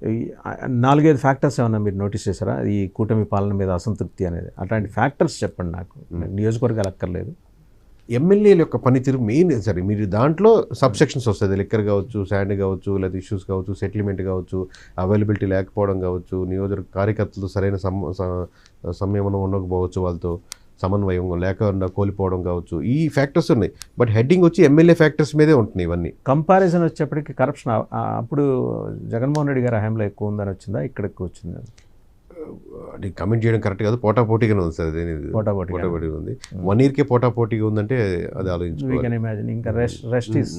4-5 factors ఏమన్నా మీరు notice చేశారా ఈ కూటమి పాలన మీద అసంతృప్తి అనేది? అట్లాంటి ఫ్యాక్టర్స్ చెప్పండి నాకు, నియోజకవర్గాలు అక్కర్లేదు. ఎమ్మెల్యేల యొక్క పనితీరు మెయిన్ సరే, మీరు దాంట్లో సబ్సెక్షన్స్ వస్తుంది, లిక్కర్ కావచ్చు, శాండ్ కావచ్చు, లేదా ఇష్యూస్ కావచ్చు, సెటిల్మెంట్ కావచ్చు, అవైలబిలిటీ లేకపోవడం కావచ్చు, నియోజకవర్గ కార్యకర్తలు సరైన సంయమనం ఉండకపోవచ్చు, వాళ్ళతో సమన్వయం లేకుండా కోల్పోవడం కావచ్చు, ఈ ఫ్యాక్టర్స్ ఉన్నాయి. బట్ హెడ్డింగ్ వచ్చి ఎమ్మెల్యే ఫ్యాక్టర్స్ మీదే ఉంటున్నాయి ఇవన్నీ. కంపారిజన్ వచ్చేప్పటికి కరప్షన్ అప్పుడు జగన్మోహన్ రెడ్డి గారి హయాంలో ఎక్కువ ఉందని వచ్చిందా, ఇక్కడ ఎక్కువ వచ్చింది? అది కమెంట్ చేయడం కరెక్ట్ కాదు, పోటాపోటీగానే ఉంది సార్. పోటాపోటీగా ఉంది. 1 yearకే పోటాపోటీగా ఉందంటే అది ఆలోచించుకోవాలి. ఇంకా rest is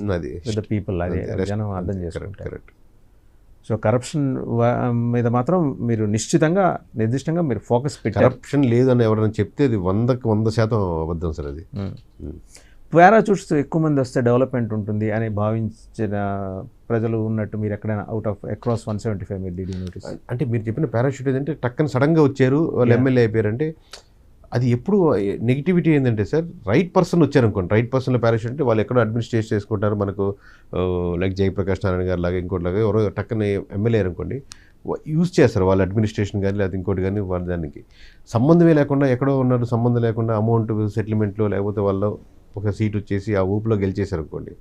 with the people, అది జనం అర్థం చేసుకుంటారు. కరెక్ట్. సో కరప్షన్ మీద మాత్రం మీరు నిర్దిష్టంగా మీరు ఫోకస్ పెట్టారు. కరప్షన్ లేదని ఎవరైనా చెప్తే అది 100% అబద్ధం సార్. అది పారాచూట్స్ ఎక్కువ మంది వస్తే డెవలప్మెంట్ ఉంటుంది అని భావించిన ప్రజలు ఉన్నట్టు మీరు ఎక్కడైనా అక్రాస్ 175 మీరు డీడీ నోటీస్ అంటే మీరు చెప్పిన పారాషూట్ ఏంటంటే టక్కన సడన్గా వచ్చారు వాళ్ళు ఎమ్మెల్యే అయిపోయారంటే అది ఎప్పుడు నెగిటివిటీ ఏంటంటే సార్, రైట్ పర్సన్ వచ్చారనుకోండి, రైట్ పర్సన్లో పారాషూట్ అంటే వాళ్ళు ఎక్కడో అడ్మినిస్ట్రేట్ చేసుకుంటారు, మనకు లైక్ జయప్రకాష్ నారాయణ గారు లాగా ఇంకోటిలాగా ఎవరో టక్కన ఎమ్మెల్యే అనుకోండి, యూజ్ చేస్తారు వాళ్ళ అడ్మినిస్ట్రేషన్ కానీ లేదా ఇంకోటి కానీ వాళ్ళ దానికి సంబంధమే లేకుండా ఎక్కడో ఉన్నారు, సంబంధం లేకుండా అమౌంట్ సెటిల్మెంట్లో లేకపోతే వాళ్ళు ఒక సీట్ వచ్చేసి ఆ ఊపులో గెలిచేశారు అనుకోండి,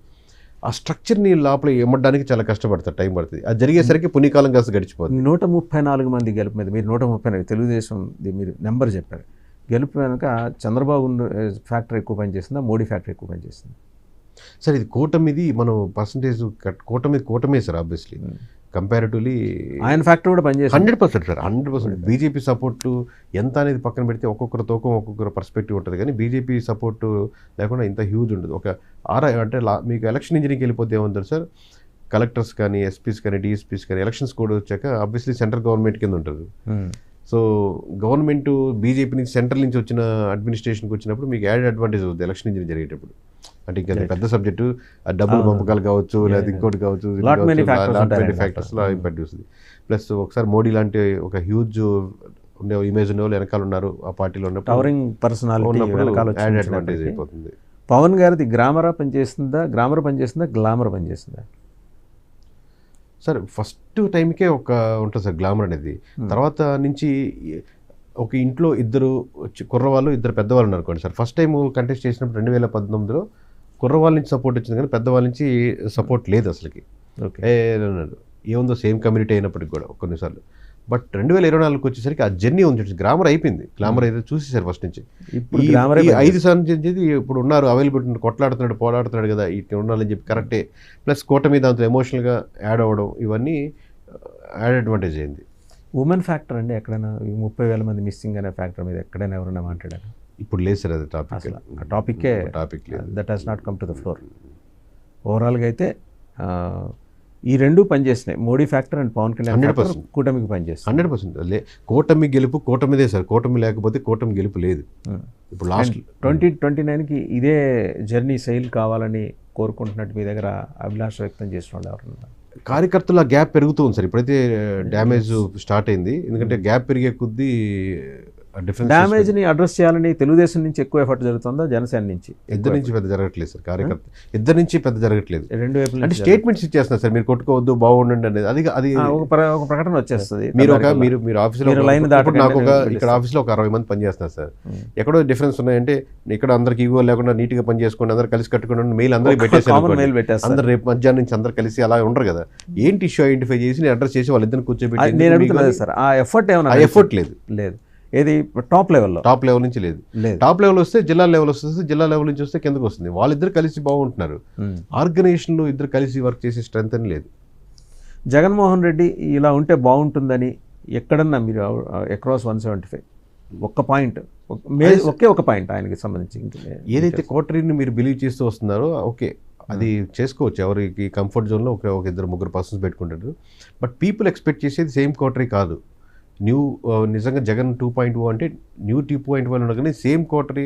ఆ స్ట్రక్చర్ని లోపల ఇమ్మడానికి చాలా కష్టపడతారు, టైం పడుతుంది. అది జరిగేసరికి పుణ్యకాలం కాస్త గడిచిపోతుంది. 134 మంది గెలుపు మీద మీరు 134 తెలుగుదేశం మీరు నెంబర్ చెప్పారు. గెలుపు వెనక చంద్రబాబు ఫ్యాక్టరీ ఎక్కువ పనిచేస్తుందా, మోడీ ఫ్యాక్టరీ ఎక్కువ పనిచేస్తుంది? సార్ ఇది కూటమిది మనం పర్సంటేజ్ కూటమే సార్. ఆబ్వియస్లీ కంపారిటివ్లీ ఆయన ఫ్యాక్టరీ కూడా పనిచేస్తుంది 100% సార్, 100%. బీజేపీ సపోర్టు ఎంత అనేది పక్కన పెడితే ఒక్కొక్కరు తోకం ఒక్కొక్కరు పర్స్పెక్టివ్ ఉంటుంది, కానీ బీజేపీ సపోర్టు లేకుండా ఇంత హ్యూజ్ ఉండదు. ఒక అంటే మీకు ఎలక్షన్ ఇంజనీరింగ్కి వెళ్ళిపోతే ఏముంటారు సార్, కలెక్టర్స్ కానీ ఎస్పీస్ కానీ డిఎస్పీస్ కానీ ఎలక్షన్స్ కూడా వచ్చాక ఆబ్వియస్లీ సెంట్రల్ గవర్నమెంట్ కింద ఉంటారు. సో గవర్నమెంట్ బీజేపీ నుంచి సెంట్రల్ నుంచి వచ్చిన అడ్మినిస్ట్రేషన్కి వచ్చినప్పుడు మీకు యాడ్ అడ్వాంటేజ్ అవుతుంది ఎలక్షన్ ఇంజనీరింగ్ జరిగేటప్పుడు. అంటే ఇంకా పెద్ద సబ్జెక్టు, డబ్బులు పంపకాలు కావచ్చు లేదా ఇంకోటి కావచ్చు, ఫ్యాక్టర్స్లో ఇంపాక్ట్ చూస్తుంది. ప్లస్ ఒకసారి మోడీ లాంటి ఒక హ్యూజ్ ఉండే ఇమేజ్ ఉండే వాళ్ళు వెనకాల ఉన్నారు ఆ పార్టీలో ఉన్నప్పుడు యాడ్ అడ్వాంటేజ్ అయిపోతుంది. పవన్ గారిది గ్రామర్ పనిచేస్తుందా, గ్లామర్ పనిచేస్తుందా? సార్ ఫస్ట్ టైంకే ఒక ఉంటుంది సార్ గ్లామర్ అనేది. తర్వాత నుంచి ఒక ఇంట్లో ఇద్దరు కుర్రవాళ్ళు ఇద్దరు పెద్దవాళ్ళు ఉన్నారు అనుకోండి సార్. ఫస్ట్ టైం కంటెస్ట్ చేసినప్పుడు 2019లో కుర్రవాళ్ళ నుంచి సపోర్ట్ వచ్చింది కానీ పెద్దవాళ్ళ నుంచి సపోర్ట్ లేదు అసలుకి. ఏముందో సేమ్ కమ్యూనిటీ అయినప్పటికి కూడా కొన్నిసార్లు. బట్ 2024కి వచ్చేసరికి ఆ జర్నీ ఉంది, గ్రామర్ అయిపోయింది. గ్లామర్ అయితే చూసేసారు ఫస్ట్ నుంచి. ఇప్పుడు 5 సంవత్సరం ఇప్పుడు ఉన్నారు అవైలబిలిటీ, కొట్లాడుతున్నాడు పోరాడుతున్నాడు కదా ఇట్లా ఉండాలని చెప్పి కరెక్టే. ప్లస్ కూటమి దాంతో ఎమోషనల్గా యాడ్ అవ్వడం ఇవన్నీ యాడ్ అడ్వాంటేజ్ అయింది. ఉమెన్ ఫ్యాక్టర్ అండి ఎక్కడైనా 30,000 మంది మిస్సింగ్ అనే ఫ్యాక్టర్ మీద ఎక్కడైనా ఎవరైనా మాట్లాడారు? ఇప్పుడు లేదు సార్, అది topic that has not come to the floor. ఓవరాల్గా అయితే ఈ రెండు పనిచేసినాయి, మోడీ ఫ్యాక్టర్ అండ్ పవన్ కళ్యాణ్ 100% కూటమికి పనిచేస్తుంది. 100% కూటమి గెలుపు కూటమిదే సార్. కూటమి లేకపోతే కూటమి గెలుపు లేదు. ఇప్పుడు లాస్ట్ 2029కి ఇదే జర్నీ శైలి కావాలని కోరుకుంటున్నట్టు మీ దగ్గర అభిలాష వ్యక్తం చేసిన వాళ్ళు ఎవరన్నా? కార్యకర్తల గ్యాప్ పెరుగుతూ ఉంది సార్. ఇప్పుడైతే డ్యామేజ్ స్టార్ట్ అయింది, ఎందుకంటే గ్యాప్ పెరిగే కొద్దీ డ్యామేజ్ని అడ్రస్ చేయాలని తెలుగుదేశం నుంచి ఎక్కువ ఎఫర్ట్ జరుగుతుందా, జనసేన నుంచి? ఇద్దరు నుంచి పెద్ద జరగట్లేదు సార్. కార్యకర్త ఇద్దరు నుంచి పెద్ద జరగట్లేదు. రెండు వైపులు అంటే స్టేట్మెంట్స్ ఇచ్చేస్తున్నారు సార్, మీరు కొట్టుకోవద్దు బాగుండండి అనేది. అది ఒక ప్రకటన వచ్చేస్తుంది. మీరు ఆఫీస్లో నాకు ఇక్కడ ఆఫీస్లో ఒక 60 మంది పనిచేస్తున్నారు సార్. ఎక్కడో డిఫరెన్స్ ఉన్నాయంటే ఇక్కడ అందరికి ఈగో లేకుండా నీట్గా పని చేసుకోండి, అందరు కలిసి కట్టుకోండి, మెయిల్ అందరికి పెట్టేసి అందరు రేపు మధ్యాహ్నం నుంచి అందరు కలిసి అలా ఉండరు కదా. ఏంటి ఇష్యూ ఐడెంటిఫై చేసి నేను అడ్రస్ చేసి వాళ్ళిద్దరిని కూర్చోబెట్టి నేను అడుగుతున్నాను సార్, ఆ ఎఫర్ట్ ఏమైనా? ఎఫర్ట్ లేదు. ఏది టాప్ లెవెల్ నుంచి లేదు. టాప్ లెవెల్ వస్తే జిల్లా లెవెల్ వస్తుంది, జిల్లా లెవెల్ నుంచి వస్తే కిందకు వస్తుంది. వాళ్ళిద్దరు కలిసి బాగుంటున్నారు. ఆర్గనైజేషన్లో ఇద్దరు కలిసి వర్క్ చేసే స్ట్రెంత్ అని లేదు. జగన్మోహన్ రెడ్డి ఇలా ఉంటే బాగుంటుందని ఎక్కడన్నా మీరు అక్రాస్ 175 ఒక్క పాయింట్, ఒకే ఒక పాయింట్ ఆయనకి సంబంధించి ఏదైతే కోటరీని మీరు బిలీవ్ చేస్తూ వస్తున్నారో ఓకే, అది చేసుకోవచ్చు. ఎవరికి కంఫర్ట్ జోన్లో ఒక 2-3 పర్సన్స్ పెట్టుకుంటారు. బట్ పీపుల్ ఎక్స్పెక్ట్ చేసేది సేమ్ కోటరీ కాదు. నిజంగా జగన్ 2.0 అంటే న్యూ 2.1 ఉండగానే సేమ్ కోటరీ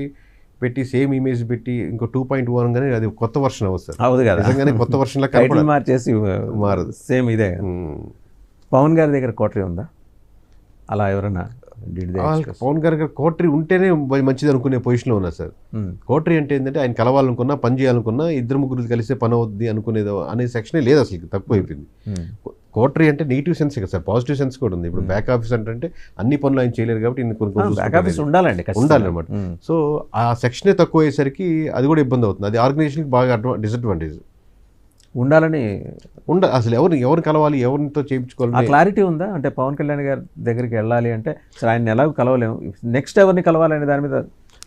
పెట్టి సేమ్ ఇమేజ్ పెట్టి ఇంకో 2.1 అనగానే అది కొత్త వర్షన్ అవుతుంది. నిజంగానే కొత్త వర్షన్ లా మార్చేసి మారదు, సేమ్ ఇదే. పవన్ గారి దగ్గర కోటరీ ఉందా? అలా ఎవరన్నా పవన్ గారి కోటరీ ఉంటేనే మంచిది అనుకునే పొజిషన్లో ఉన్నారు సార్. కోటరీ అంటే ఏంటంటే ఆయన కలవాలనుకున్నా, పని చేయాలనుకున్నా 2-3 కలిసే పని అవుద్ది అనుకునేది అనే సెక్షనే లేదు అసలు, తక్కువ అయిపోయింది. కోటరీ అంటే నెగిటివ్ సెన్స్ కదా సార్, పాజిటివ్ సెన్స్ కూడా ఉంది. ఇప్పుడు బ్యాక్ ఆఫీస్ అంటే అన్ని పనులు ఆయన చేయలేరు కాబట్టి ఇన్ని కొన్ని బ్యాక్ ఆఫీస్ ఉండాలండి, ఉండాలి అనమాట. సో ఆ సెక్షనే తక్కువ అయ్యేసరికి అది కూడా ఇబ్బంది అవుతుంది. అది ఆర్గనైజేషన్కి బాగా డిసడ్వాంటేజ్. ఉండాలని అసలు ఎవరిని కలవాలి, ఎవరితో చేయించుకోవాలి, ఆ క్లారిటీ ఉందా? అంటే పవన్ కళ్యాణ్ గారి దగ్గరికి వెళ్ళాలి అంటే సరే ఆయన ఎలాగో కలవలేము, నెక్స్ట్ ఎవరిని కలవాలనే దాని మీద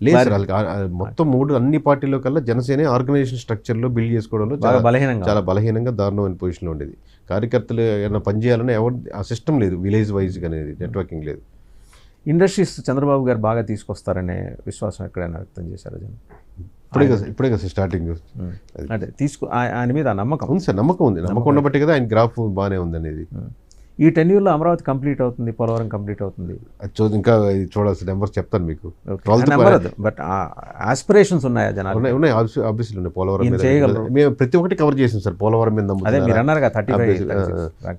లేదు సార్. వాళ్ళకి మొత్తం అన్ని పార్టీల్లో కల్లా జనసేన ఆర్గనైజేషన్ స్ట్రక్చర్లో బిల్డ్ చేసుకోవడంలో చాలా బలహీనంగా దారుణమైన పొజిషన్లో ఉండేది. కార్యకర్తలు ఏమైనా పని చేయాలన్నా ఆ సిస్టమ్ లేదు, విలేజ్ వైజ్గా అనేది నెట్వర్కింగ్ లేదు. ఇండస్ట్రీస్ చంద్రబాబు గారు బాగా తీసుకొస్తారనే విశ్వాసం ఎక్కడైనా వ్యక్తం చేశారు జనం? ఇప్పుడే కదా స్టార్టింగ్. అంటే ఆయన మీద నమ్మకం ఉంది సార్, నమ్మకం ఉంది. నమ్మకం ఉండబట్టి కదా ఆయన గ్రాఫ్ బాగానే ఉంది అనేది. ఈ టెన్యూర్లో అమరావతి కంప్లీట్ అవుతుంది, పోలవరం కంప్లీట్ అవుతుంది. ఇంకా చూడాల్సిన నెంబర్స్ చెప్తాను మీకు. బట్ ఆస్పిరేషన్స్ ఉన్నాయా జనాలు? ఉన్నాయి, ఆబ్వియస్లీ ఉన్నాయి. పోలవరం మీద మేము ప్రతి ఒక్కటి కవర్ చేసాం సార్. పోలవరం మీద మీరు అన్నారు కదా 35,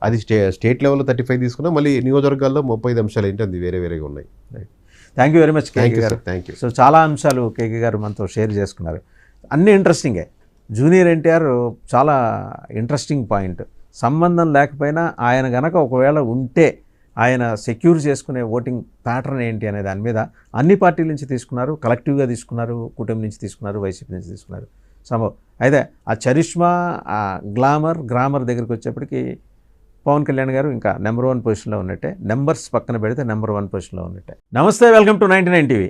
అది స్టేట్ లెవెల్లో 35 తీసుకున్నాం. మళ్ళీ నియోజకవర్గాల్లో 35 అంశాలు ఏంటి అది వేరేగా ఉన్నాయి. థ్యాంక్ యూ వెరీ మచ్ కేకే గారు. Thank you. సో చాలా అంశాలు కేకే గారు మనతో షేర్ చేసుకున్నారు, అన్నీ ఇంట్రెస్టింగే. జూనియర్ ఎన్టీఆర్ చాలా ఇంట్రెస్టింగ్ పాయింట్. సంబంధం లేకపోయినా ఆయన గనక ఒకవేళ ఉంటే ఆయన సెక్యూర్ చేసుకునే ఓటింగ్ ప్యాటర్న్ ఏంటి అనే దాని మీద అన్ని పార్టీల నుంచి తీసుకున్నారు, కలెక్టివ్గా తీసుకున్నారు, కూటమి నుంచి తీసుకున్నారు, వైసీపీ నుంచి తీసుకున్నారు. అయితే ఆ చరిష్మా, ఆ గ్రామర్ దగ్గరికి వచ్చేప్పటికి పవన్ కళ్యాణ్ గారు ఇంకా నెంబర్ 1 పొజిషన్లో ఉన్నట్టే. నెంబర్స్ పక్కన పెడితే నెంబర్ 1 పొజిషన్లో ఉన్నట్టే. నమస్తే, వెల్కమ్ టు 99 టీవీ.